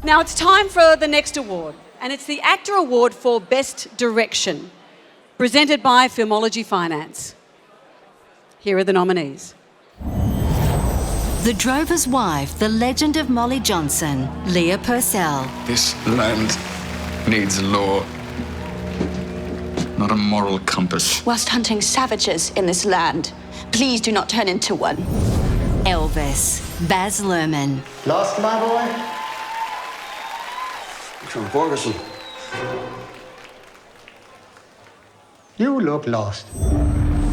Now it's time for the next award, and it's the AACTA Award for Best Direction, presented by Filmology Finance. Here are the nominees. The Drover's Wife, The Legend of Molly Johnson, Leah Purcell. This land needs a law, not a moral compass. Whilst hunting savages in this land, please do not turn into one. Elvis, Baz Luhrmann. Lost, my boy? From Ferguson. You look lost.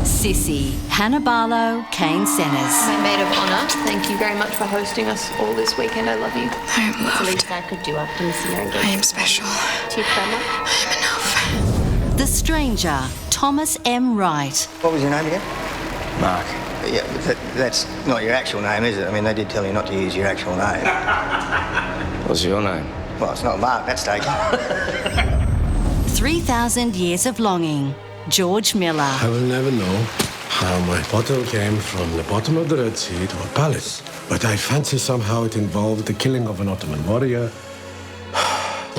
Sissy, Hannah Barlow, Kane Senners. My maid of honour, thank you very much for hosting us all this weekend. I love you. I am loved. It's the least I could do after missing your engagement. I am special. Too clever. I am enough. The Stranger, Thomas M. Wright. What was your name again? Mark. Yeah, but that's not your actual name, is it? I mean, they did tell you not to use your actual name. What's your name? Well, it's not Mark, that's taken. 3,000 Years of Longing, George Miller. I will never know how my bottle came from the bottom of the Red Sea to a palace. But I fancy somehow it involved the killing of an Ottoman warrior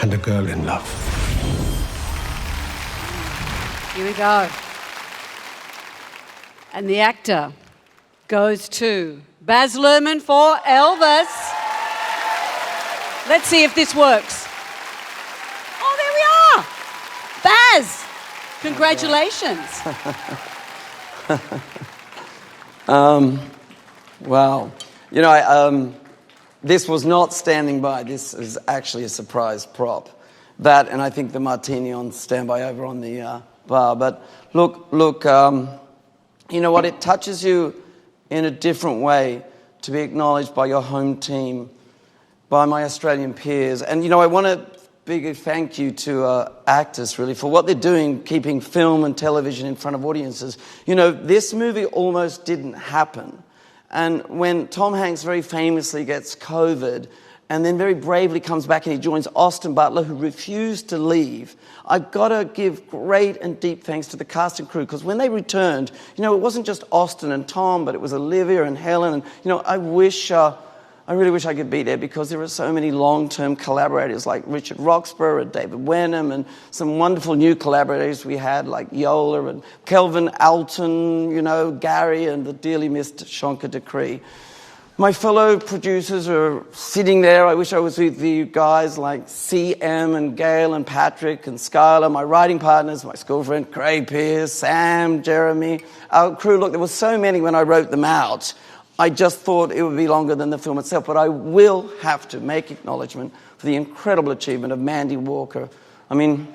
and a girl in love. Here we go. And the AACTA goes to Baz Luhrmann for Elvis. Let's see if this works. Oh, there we are. Baz, congratulations. Wow. You know, this was not standing by. This is actually a surprise prop. That, and I think the martini on standby over on the bar. But look, you know what? It touches you in a different way to be acknowledged by your home team, by my Australian peers. And, you know, I want to big thank you to actors, really, for what they're doing, keeping film and television in front of audiences. You know, this movie almost didn't happen. And when Tom Hanks very famously gets COVID and then very bravely comes back and he joins Austin Butler, who refused to leave, I've got to give great and deep thanks to the cast and crew, because when they returned, you know, it wasn't just Austin and Tom, but it was Olivia and Helen. And, you know, I really wish I could be there, because there are so many long-term collaborators like Richard Roxburgh and David Wenham, and some wonderful new collaborators we had like Yola and Kelvin Alton, you know, Gary, and the dearly missed Shonka Decree. My fellow producers are sitting there. I wish I was with you guys like CM and Gail and Patrick and Skylar, my writing partners, my school friend Craig Pierce, Sam, Jeremy, our crew. Look, there were so many when I wrote them out. I just thought it would be longer than the film itself, but I will have to make acknowledgement for the incredible achievement of Mandy Walker. I mean,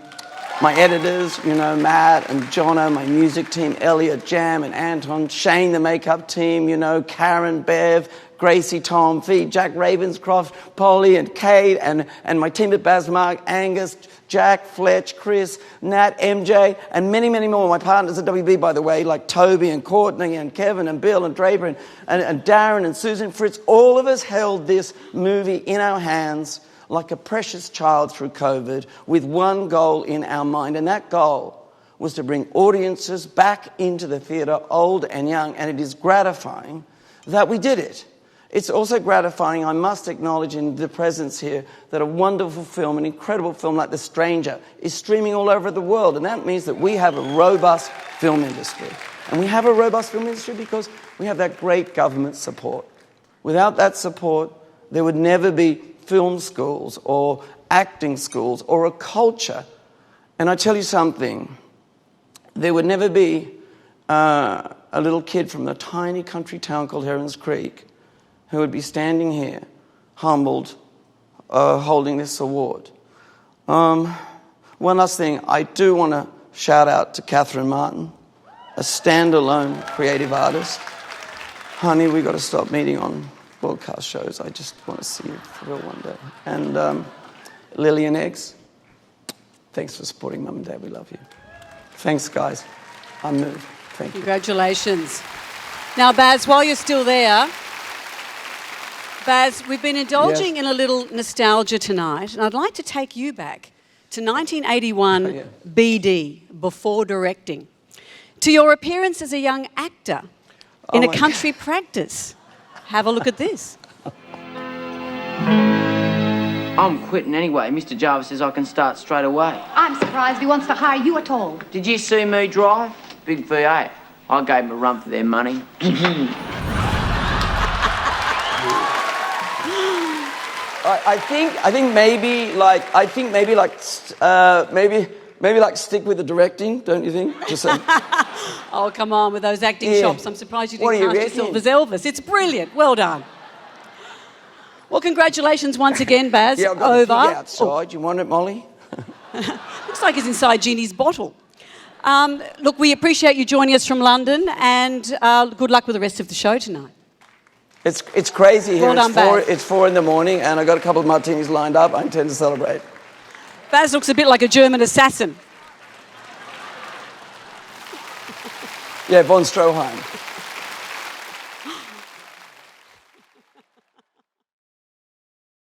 my editors, you know, Matt and Jono, my music team, Elliot, Jam and Anton, Shane, the makeup team, you know, Karen, Bev, Gracie, Tom, Fee, Jack Ravenscroft, Polly and Kate, and my team at Basmark, Angus, Jack, Fletch, Chris, Nat, MJ, and many, many more. My partners at WB, by the way, like Toby and Courtney and Kevin and Bill and Draper and Darren and Susan Fritz. All of us held this movie in our hands like a precious child through COVID, with one goal in our mind, and that goal was to bring audiences back into the theatre, old and young, and it is gratifying that we did it. It's also gratifying, I must acknowledge in the presence here, that a wonderful film, an incredible film like The Stranger, is streaming all over the world. And that means that we have a robust film industry. And we have a robust film industry because we have that great government support. Without that support, there would never be film schools or acting schools or a culture. And I tell you something, there would never be a little kid from a tiny country town called Herons Creek who would be standing here, humbled, holding this award. One last thing, I do want to shout out to Catherine Martin, a standalone creative artist. Honey, we got to stop meeting on broadcast shows. I just want to see you for real one day. And Lillian Eggs, thanks for supporting Mum and Dad. We love you. Thanks, guys. I'm moved. Thank you. Congratulations. Now, Baz, while you're still there, Baz, we've been indulging in a little nostalgia tonight, and I'd like to take you back to 1981 BD, Before Directing, to your appearance as a young actor in a country practice. Have a look at this. I'm quitting anyway. Mr. Jarvis says I can start straight away. I'm surprised he wants to hire you at all. Did you see me drive? Big V8. I gave them a run for their money. I think maybe stick with the directing, don't you think? Just Oh, come on, with those acting Yeah. chops. I'm surprised you What didn't do you cast yourself reckon? as Elvis. It's brilliant. Well done. Well, congratulations once again, Baz. Yeah, I've got Over. the pig outside. You want it, Molly? Looks like it's inside Jeannie's bottle. Look, we appreciate you joining us from London, and good luck with the rest of the show tonight. It's crazy here. Well done, Baz. It's 4 in the morning, and I got a couple of martinis lined up. I intend to celebrate. Baz looks a bit like a German assassin. Yeah, von Stroheim.